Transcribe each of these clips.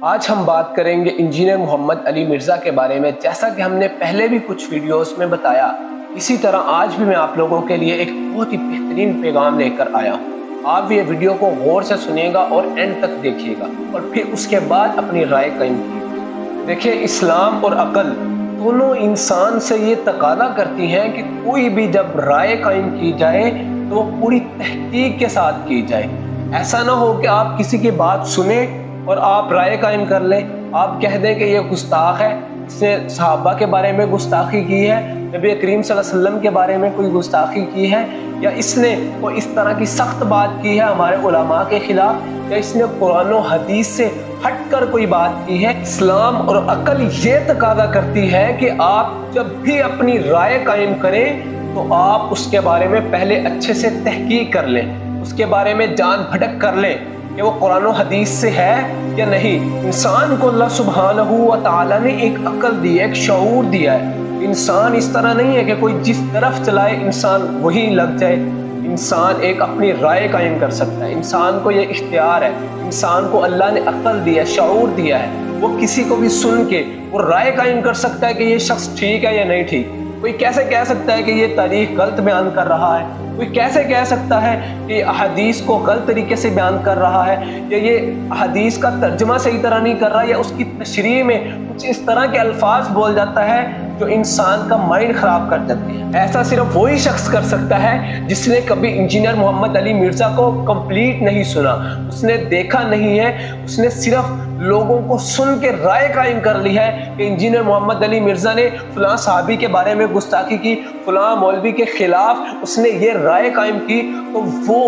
آج ہم بات کریں گے انجینئر محمد علی مرزا کے بارے میں۔ جیسا کہ ہم نے پہلے بھی کچھ ویڈیوز میں بتایا، اسی طرح آج بھی میں آپ لوگوں کے لیے ایک بہت ہی بہترین پیغام لے کر آیا ہوں۔ آپ یہ ویڈیو کو غور سے سنیے گا اور اینڈ تک دیکھیے گا اور پھر اس کے بعد اپنی رائے قائم کیجیے۔ دیکھیں، اسلام اور عقل دونوں انسان سے یہ تقاضا کرتی ہیں کہ کوئی بھی جب رائے قائم کی جائے تو وہ پوری تحقیق کے ساتھ کی جائے۔ ایسا نہ ہو کہ آپ کسی کی بات سنیں اور آپ رائے قائم کر لیں، آپ کہہ دیں کہ یہ گستاخ ہے، اس نے صحابہ کے بارے میں گستاخی کی ہے، نبی کریم صلی اللہ علیہ وسلم کے بارے میں کوئی گستاخی کی ہے، یا اس نے کوئی اس طرح کی سخت بات کی ہے ہمارے علماء کے خلاف، یا اس نے قرآن و حدیث سے ہٹ کر کوئی بات کی ہے۔ اسلام اور عقل یہ تقاضا کرتی ہے کہ آپ جب بھی اپنی رائے قائم کریں تو آپ اس کے بارے میں پہلے اچھے سے تحقیق کر لیں، اس کے بارے میں جان بھٹک کر لیں کہ وہ قرآن و حدیث سے ہے یا نہیں۔ انسان کو اللہ سبحانہ و تعالیٰ نے ایک عقل دی ہے، ایک شعور دیا ہے۔ انسان اس طرح نہیں ہے کہ کوئی جس طرف چلائے انسان وہی لگ جائے۔ انسان ایک اپنی رائے قائم کر سکتا ہے، انسان کو یہ اختیار ہے، انسان کو اللہ نے عقل دی ہے، شعور دیا ہے۔ وہ کسی کو بھی سن کے وہ رائے قائم کر سکتا ہے کہ یہ شخص ٹھیک ہے یا نہیں ٹھیک۔ کوئی کیسے کہہ سکتا ہے کہ یہ تاریخ غلط بیان کر رہا ہے، کوئی کیسے کہہ سکتا ہے کہ احادیث کو غلط طریقے سے بیان کر رہا ہے، یا یہ احادیث کا ترجمہ صحیح طرح نہیں کر رہا، یا اس کی تشریح میں کچھ اس طرح کے الفاظ بول جاتا ہے جو انسان کا مائنڈ خراب کر دیتے ہیں۔ ایسا صرف وہی شخص کر سکتا ہے جس نے کبھی انجینئر محمد علی مرزا کو کمپلیٹ نہیں سنا، اس نے دیکھا نہیں ہے، اس نے صرف لوگوں کو سن کے رائے قائم کر لی ہے کہ انجینئر محمد علی مرزا نے فلاں صحابی کے بارے میں گستاخی کی، فلاں مولوی کے خلاف اس نے یہ رائے قائم کی۔ تو وہ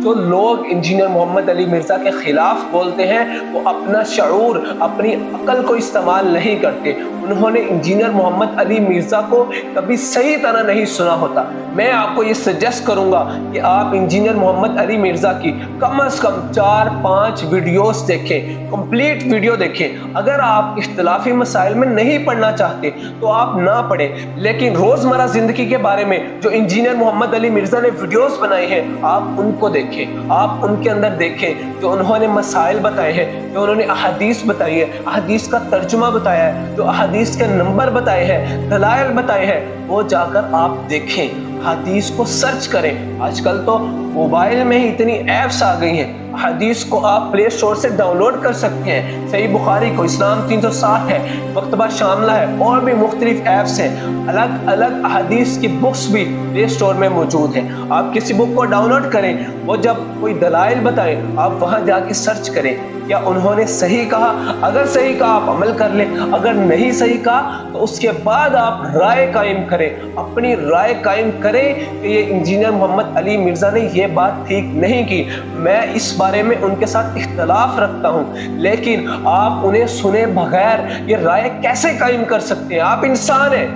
جو لوگ انجینئر محمد علی مرزا کے خلاف بولتے ہیں وہ اپنا شعور، اپنی عقل کو استعمال نہیں کرتے، انہوں نے انجینئر محمد علی مرزا کو کبھی صحیح طرح نہیں سنا ہوتا۔ میں آپ کو یہ سجیسٹ کروں گا کہ آپ انجینئر محمد علی مرزا کی کم از کم 4-5 ویڈیوز دیکھیں، کمپلیٹ ویڈیو دیکھیں۔ اگر آپ اختلافی مسائل میں نہیں پڑھنا چاہتے تو آپ نہ پڑھیں، لیکن روزمرہ زندگی کے بارے میں جو انجینئر محمد علی مرزا نے ویڈیوز بنائے ہیں آپ ان کو دیکھیں، آپ ان کے اندر دیکھیں جو انہوں نے مسائل بتائے ہیں، جو انہوں نے احادیث بتائی ہے، احادیث کا ترجمہ بتایا ہے، جو احادیث کے نمبر بتائے ہیں، دلائل بتائے ہیں، وہ جا کر آپ دیکھیں، حدیث کو سرچ کریں۔ آج کل تو موبائل میں ہی اتنی ایپس آ گئی ہیں، حدیث کو آپ پلے اسٹور سے ڈاؤن لوڈ کر سکتے ہیں۔ صحیح بخاری کو، اسلام 360 ہے، مکتبہ شاملہ ہے، اور بھی مختلف ایپس ہیں۔ الگ الگ احادیث کی بکس بھی پلے اسٹور میں موجود ہیں۔ آپ کسی بک کو ڈاؤن لوڈ کریں، وہ جب کوئی دلائل بتائیں آپ وہاں جا کے سرچ کریں کیا انہوں نے صحیح کہا، اگر صحیح کہا آپ عمل کر لیں، اگر نہیں صحیح کہا تو اس کے بعد آپ رائے قائم کریں، اپنی رائے قائم کریں کہ یہ انجینئر محمد علی مرزا نے یہ بات ٹھیک نہیں کی۔ میں اس بارے میں ان کے ساتھ اختلاف رکھتا ہوں، لیکن آپ انہیں سنے بغیر یہ رائے کیسے قائم کر سکتے ہیں؟ آپ انسان ہیں،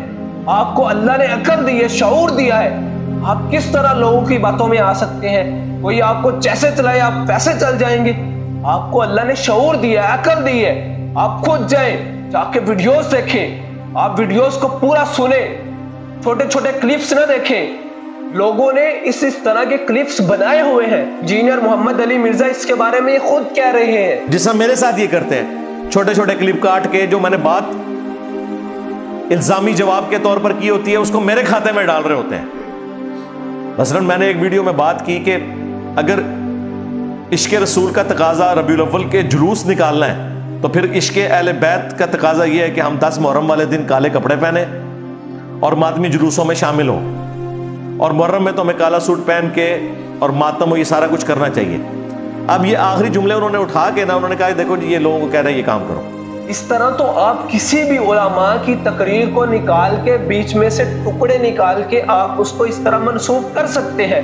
آپ کو اللہ نے عقل دی ہے، شعور دیا ہے، آپ کس طرح لوگوں کی باتوں میں آ سکتے ہیں؟ کوئی آپ کو جیسے چلائے آپ ویسے چل جائیں گے؟ آپ کو اللہ نے شعور دیا ہے، عقل دی ہے، آپ خود جائیں جا کے ویڈیوز دیکھیں، آپ ویڈیوز کو پورا سنیں، چھوٹے چھوٹے کلپس نہ دیکھیں۔ لوگوں نے اس طرح کے کلپس بنائے ہوئے ہیں، انجینئر محمد علی مرزا اس کے بارے میں خود کہہ رہے ہیں۔ جس طرح میرے ساتھ یہ کرتے ہیں، چھوٹے چھوٹے کلپ کاٹ کے جو میں نے بات الزامی جواب کے طور پر کی ہوتی ہے اس کو میرے کھاتے میں ڈال رہے ہوتے ہیں۔ مثلا میں نے ایک ویڈیو میں بات کی کہ اگر عشق رسول کا تقاضا ربیع الاول کے جلوس نکالنا ہے تو پھر عشق اہل بیت کا تقاضا یہ ہے کہ ہم 10 محرم والے دن کالے کپڑے پہنے اور ماتمی جلوسوں میں شامل ہوں، اور محرم میں تو ہمیں کالا سوٹ پہن کے اور ماتم ہو یہ سارا کچھ کرنا چاہیے۔ اب یہ آخری جملے انہوں نے اٹھا کے نا، انہوں نے کہا دیکھو جی یہ لوگوں کو کہہ رہے ہیں یہ کام کرو۔ اس طرح تو آپ کسی بھی علماء کی تقریر کو نکال کے بیچ میں سے ٹکڑے نکال کے آپ اس کو اس طرح منسوخ کر سکتے ہیں،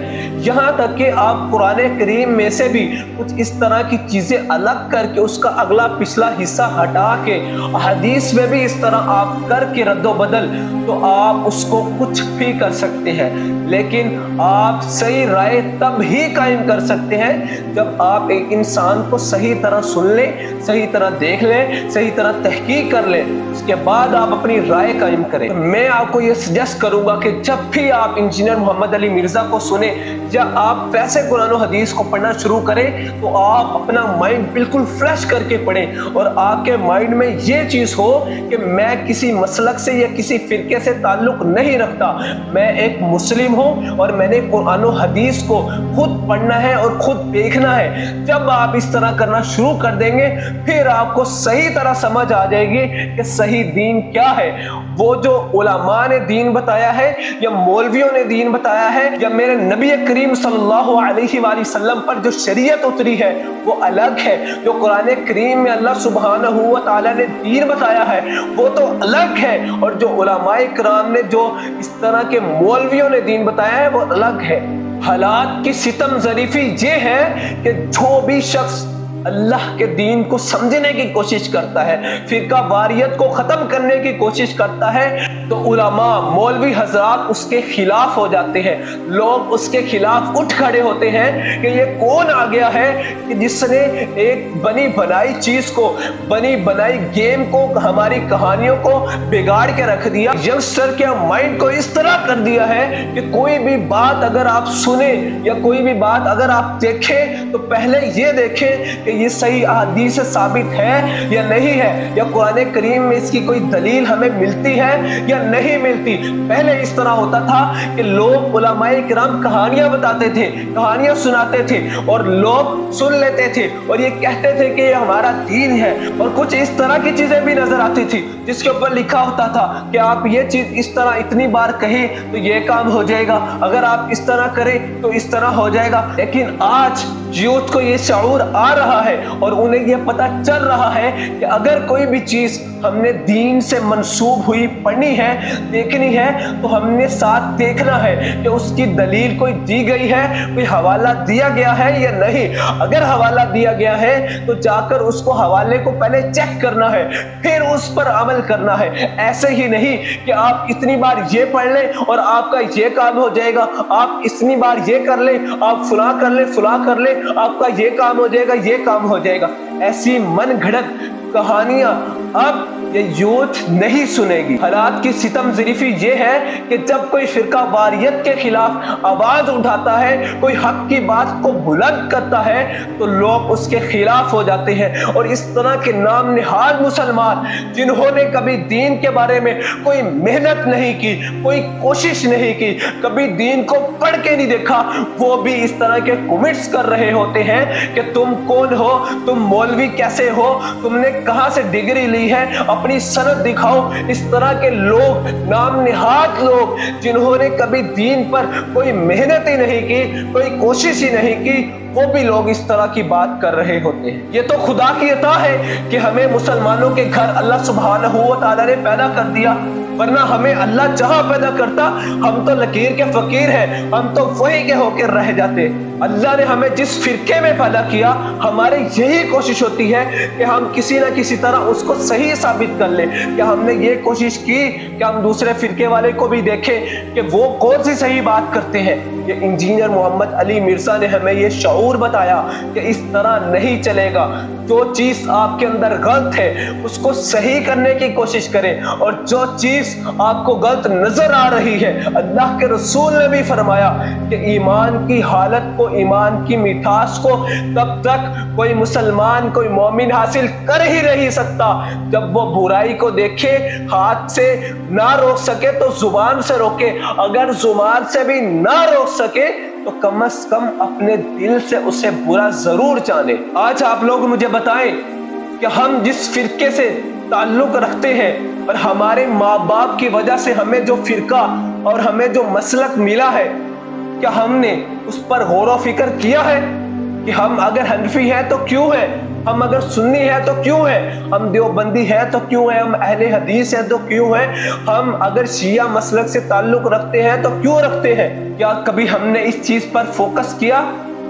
یہاں تک کہ آپ قرآن کریم میں سے بھی کچھ اس طرح کی چیزیں الگ کر کے اس کا اگلا پچھلا حصہ ہٹا کے حدیث میں بھی اس طرح آپ کر کے رد و بدل، تو آپ اس کو کچھ بھی کر سکتے ہیں۔ لیکن آپ صحیح رائے تب ہی قائم کر سکتے ہیں جب آپ ایک انسان کو صحیح طرح سن لیں، صحیح طرح دیکھ لیں، صحیح صحیح طرح تحقیق کر لیں, اس کے بعد آپ اپنی رائے قائم کریں. میں آپ کو یہ سجیسٹ کروں گا کہ جب بھی آپ انجینئر محمد علی مرزا کو سنیں یا آپ ویسے قرآن و حدیث کو پڑھنا شروع کریں تو آپ اپنا مائنڈ بالکل فریش کر کے پڑھیں, اور آپ کے مائنڈ میں یہ چیز ہو کہ میں کسی مسلک سے یا کسی فرقے سے تعلق نہیں رکھتا, میں ایک مسلم ہوں اور میں نے قرآن و حدیث کو خود پڑھنا ہے اور خود دیکھنا ہے. جب آپ اس طرح کرنا شروع کر دیں گے پھر آپ کو صحیح طرح سمجھ آ جائے گی کہ صحیح دین کیا ہے. وہ جو علماء نے دین بتایا ہے یا مولویوں نے دین بتایا ہے یا میرے نبی کریم صلی اللہ علیہ وآلہ وسلم پر جو شریعت اتری ہے وہ الگ ہے. جو قرآن کریم میں اللہ سبحانہ و تعالی نے دین بتایا ہے وہ تو الگ ہے, اور جو علماء کرام نے جو اس طرح کے مولویوں نے دین بتایا ہے وہ الگ ہے. حالات کی ستم ظریفی یہ ہے کہ جو بھی شخص اللہ کے دین کو سمجھنے کی کوشش کرتا ہے, فرقہ واریت کو ختم کرنے کی کوشش کرتا ہے, تو علماء مولوی حضرات اس کے خلاف ہو جاتے ہیں. لوگ اس کے خلاف اٹھ کھڑے ہوتے ہیں کہ یہ کون آ گیا ہے کہ جس نے ایک بنی بنائی چیز کو, بنی بنائی گیم کو, ہماری کہانیوں کو بگاڑ کے رکھ دیا. ینگسٹر کے مائنڈ کو اس طرح کر دیا ہے کہ کوئی بھی بات اگر آپ سنیں یا کوئی بھی بات اگر آپ دیکھیں تو پہلے یہ دیکھیں کہ یہ صحیح احادیث سے ثابت ہے یا نہیں ہے, یا قرآن کریم میں اس کی کوئی دلیل ہمیں ملتی ہے یا نہیں ملتی. پہلے اس طرح ہوتا تھا کہ لوگ علماء کرام کہانیاں بتاتے تھے, کہانیاں سناتے تھے اور لوگ سن لیتے تھے اور یہ کہتے تھے کہ یہ ہمارا دین ہے, اور کچھ اس طرح کی چیزیں بھی نظر آتی تھی جس کے اوپر لکھا ہوتا تھا کہ آپ یہ چیز اس طرح اتنی بار کہیں تو یہ کام ہو جائے گا, اگر آپ اس طرح کریں تو اس طرح ہو جائے گا. لیکن آج یوتھ کو یہ شعور آ رہا ہے اور انہیں یہ پتہ چل رہا ہے کہ اگر کوئی بھی چیز ہم نے دین سے منسوب ہوئی پڑھنی ہے, دیکھنی ہے, تو ہم نے ساتھ دیکھنا ہے کہ اس کی دلیل کوئی دی گئی ہے, کوئی حوالہ دیا گیا ہے یا نہیں. اگر حوالہ دیا گیا ہے تو جا کر اس کو حوالے کو پہلے چیک کرنا ہے, پھر اس پر عمل کرنا ہے. ایسے ہی نہیں کہ آپ اتنی بار یہ پڑھ لیں اور آپ کا یہ کام ہو جائے گا, آپ اتنی بار یہ کر لیں, آپ فلاں کر لیں, فلاں کر لیں, آپ کا یہ کام ہو جائے گا, یہ کام ہو جائے گا. ایسی من گھڑت کہانیاں اب یہ یوتھ نہیں سنے گی. حالات کی ستم ظریفی یہ ہے کہ جب کوئی فرقہ واریت کے خلاف آواز اٹھاتا ہے, کوئی حق کی بات کو بلند کرتا ہے, تو لوگ اس کے خلاف ہو جاتے ہیں. اور اس طرح کے نام نہاد مسلمان جنہوں نے کبھی دین کے بارے میں کوئی محنت نہیں کی, کوئی کوشش نہیں کی, کبھی دین کو پڑھ کے نہیں دیکھا, وہ بھی اس طرح کے کمنٹس کر رہے ہوتے ہیں کہ تم کون ہو, تم مولوی کیسے ہو, تم نے کہاں سے ڈگری لی ہے, اپنی سند دکھاؤ. اس طرح کے لوگ, نام نہاد لوگ جنہوں نے کبھی دین پر کوئی محنت ہی نہیں کی, کوئی کوشش ہی نہیں کی, وہ بھی لوگ اس طرح کی بات کر رہے ہوتے ہیں. یہ تو خدا کی عطا ہے کہ ہمیں مسلمانوں کے گھر اللہ سبحانہ و تعالی نے پیدا کر دیا, ورنہ ہمیں اللہ جہاں پیدا کرتا ہم تو لکیر کے فقیر ہیں, ہم تو وہی کے ہو کے رہ جاتے. اللہ نے ہمیں جس فرقے میں پیدا کیا, ہماری یہی کوشش ہوتی ہے کہ ہم کسی نہ کسی طرح اس کو صحیح ثابت کر لیں. کہ ہم نے یہ کوشش کی کہ ہم دوسرے فرقے والے کو بھی دیکھیں کہ وہ کون سی صحیح بات کرتے ہیں. یہ انجینئر محمد علی مرزا نے ہمیں یہ شعور بتایا کہ اس طرح نہیں چلے گا. جو چیز آپ کے اندر غلط ہے اس کو صحیح کرنے کی کوشش کریں, اور جو چیز آپ کو غلط نظر آ رہی ہے, اللہ کے رسول نے بھی فرمایا کہ ایمان کی حالت کو, ایمان کی مٹھاس کو تب تک کوئی مسلمان, کوئی مومن حاصل کر ہی نہیں سکتا جب وہ برائی کو دیکھے, ہاتھ سے نہ روک سکے تو زبان سے روکے, اگر زبان سے بھی نہ روک سکے تو کم از کم اپنے دل سے اسے برا ضرور جانے. آج آپ لوگ مجھے بتائیں کہ ہم جس فرقے سے تعلق رکھتے ہیں اور ہمارے ماں باپ کی وجہ سے ہمیں جو فرقہ اور ہمیں جو مسلک ملا ہے, کیا ہم نے اس پر غور و فکر کیا ہے کہ ہم اگر حنفی ہیں تو کیوں ہے, ہم اگر سنی ہے تو کیوں ہے, ہم دیوبندی ہے تو کیوں ہے, ہم اہل حدیث ہے تو کیوں ہے, ہم اگر شیعہ مسلک سے تعلق رکھتے ہیں تو کیوں رکھتے ہیں. کیا کبھی ہم نے اس چیز پر فوکس کیا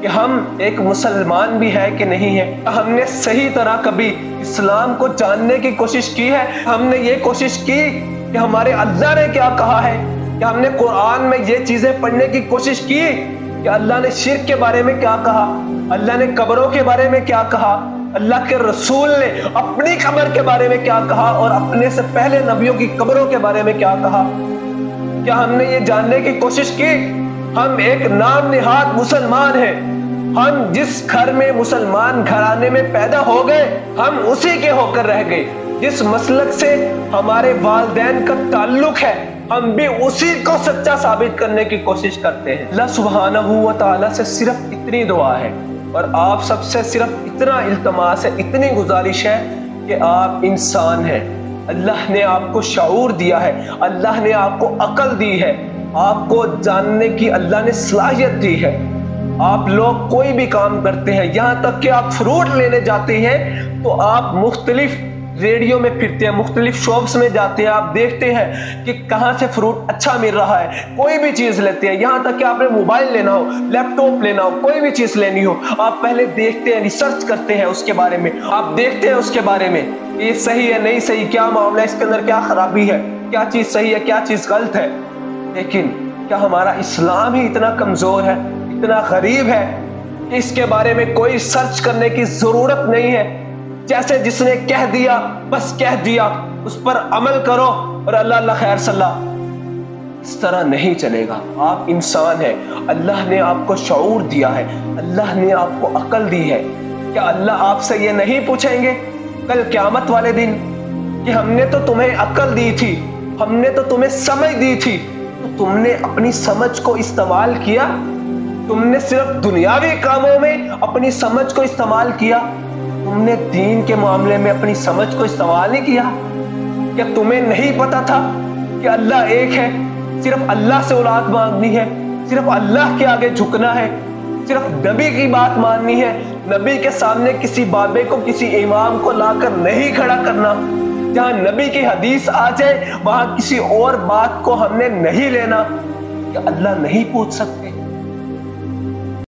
کہ ہم ایک مسلمان بھی ہے کہ نہیں ہے؟ ہم نے صحیح طرح کبھی اسلام کو جاننے کی کوشش کی ہے؟ ہم نے یہ کوشش کی کہ ہمارے اللہ نے کیا کہا ہے؟ کہ ہم نے قرآن میں یہ چیزیں پڑھنے کی کوشش کی کہ اللہ نے شرک کے بارے میں کیا کہا, اللہ نے قبروں کے بارے میں کیا کہا, اللہ کے رسول نے اپنی قبر کے بارے میں کیا کہا اور اپنے سے پہلے نبیوں کی قبروں کے بارے میں کیا کہا؟ کیا ہم نے یہ جاننے کی کوشش کی؟ ہم ایک نام نہاد مسلمان ہیں، ہم جس گھر میں مسلمان گھرانے میں پیدا ہو گئے ہم اسی کے ہو کر رہ گئے، جس مسلک سے ہمارے والدین کا تعلق ہے ہم بھی اسی کو سچا ثابت کرنے کی کوشش کرتے ہیں۔ اللہ سبحانہ و تعالیٰ سے صرف اتنی دعا ہے اور آپ سب سے صرف اتنا التماس ہے، اتنی گزارش ہے کہ آپ انسان ہیں، اللہ نے آپ کو شعور دیا ہے، اللہ نے آپ کو عقل دی ہے، آپ کو جاننے کی اللہ نے صلاحیت دی ہے۔ آپ لوگ کوئی بھی کام کرتے ہیں، یہاں تک کہ آپ فروٹ لینے جاتے ہیں تو آپ مختلف ریڈیو میں پھرتے ہیں، مختلف شاپس میں جاتے ہیں، آپ دیکھتے ہیں کہ کہاں سے فروٹ اچھا مل رہا ہے، کوئی بھی چیز لیتے ہیں، یہاں تک کہ آپ نے موبائل لینا ہو، لیپ ٹاپ لینا ہو، کوئی بھی چیز لینی ہو، آپ پہلے دیکھتے ہیں، ریسرچ کرتے ہیں اس کے بارے میں، آپ دیکھتے ہیں اس کے بارے میں یہ صحیح ہے نہیں صحیح، کیا معاملہ ہے، اس کے اندر کیا خرابی ہے، کیا چیز صحیح ہے کیا چیز غلط ہے۔ لیکن کیا ہمارا اسلام ہی اتنا کمزور ہے، اتنا غریب ہے کہ اس کے بارے میں کوئی سرچ کرنے کی ضرورت نہیں ہے؟ جیسے جس نے کہہ دیا بس کہہ دیا، اس پر عمل کرو اور اللہ اللہ خیر صلاح، اس طرح نہیں چلے گا۔ آپ انسان ہیں، اللہ نے آپ کو شعور دیا ہے، اللہ نے آپ کو عقل دی ہے۔ کیا اللہ آپ سے یہ نہیں پوچھیں گے کل قیامت والے دن کہ ہم نے تو تمہیں عقل دی تھی، ہم نے تو تمہیں سمجھ دی تھی، تو تم نے اپنی سمجھ کو استعمال کیا؟ تم نے صرف دنیاوی کاموں میں اپنی سمجھ کو استعمال کیا، تم نے دین کے معاملے میں اپنی سمجھ کو استعمال نہیں کیا؟ کیا تمہیں نہیں پتا تھا کہ اللہ ایک ہے، صرف اللہ سے اولاد مانگنی ہے، صرف اللہ کے آگے جھکنا ہے، صرف نبی کی بات ماننی ہے، نبی کے سامنے کسی بابے کو کسی امام کو لا کر نہیں کھڑا کرنا، جہاں نبی کی حدیث آ جائے وہاں کسی اور بات کو ہم نے نہیں لینا؟ کیا اللہ نہیں پوچھ سکتے؟